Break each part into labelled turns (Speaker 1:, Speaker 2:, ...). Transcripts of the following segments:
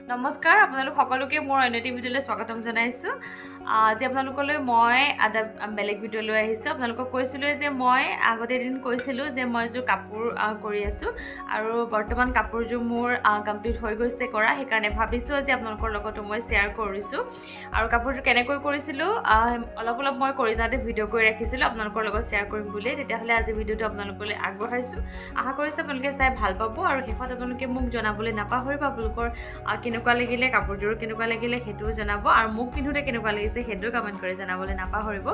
Speaker 1: নমস্কাৰ আপোনালোক সকলোকে মোৰ অন্যটি ভিডিঅ'লৈ স্বাগতম জনাইছো আজি আপোনালোকলৈ মই আদা বেলেগ ভিডিঅ' লৈ আহিছো আপোনালোকক কৈছিলো যে মই আগতে দিন কৈছিলো যে মই জোৰ কাপোৰ কৰি আছো আৰু বৰ্তমান কাপোৰজোৰ মোৰ কমপ্লিট হৈ গৈছে কৰা সেইকাৰণে ভাবিছো আজি আপোনালোকৰ লগত মই শেয়াৰ কৰিছো আৰু কাপোৰজোৰ কেনেকৈ কৰিছিলো অলপ মই কৰি যাতে ভিডিঅ' কৰি ৰাখিছিলো আপোনালোকৰ লগত শেয়াৰ কৰিম বুলি তেতিয়াহলে আজি ভিডিঅ'টো আপোনালোকলৈ আগবঢ়াইছো আশা কৰিছো আপোনালোকে চাই ভাল পাব আৰু শেষত আপোনালোকে মোক জনাবলৈ নাপাহৰিব আপোনালোকৰ কেনেকুৱা লাগিলে কাপোৰজোৰ কেনেকুৱা লাগিলে হেতু জনাব আৰু মোক পিন্ধুতে কেনেকুৱা লাগিছে হেতু কমেন্ট কৰি জনাবলৈ নাপাহৰিব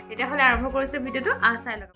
Speaker 1: তেতিয়াহলে আৰম্ভ কৰিছো ভিডিঅ'টো চাই লওক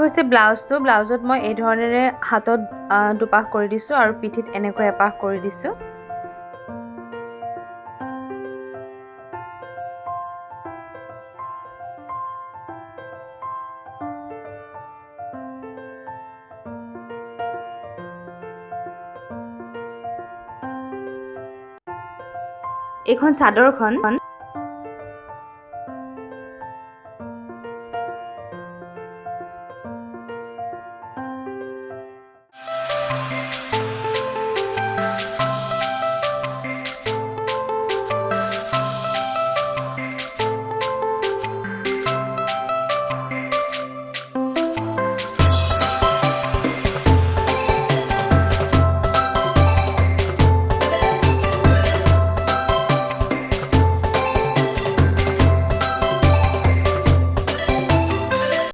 Speaker 1: হৈছে ব্লাউজটো ব্লাউজত মই এই ধৰণেৰে হাতত দুপাহ কৰি দিছোঁ আৰু পিঠিত এনেকৈ এপাহ কৰি দিছোঁ এইখন চাদৰখন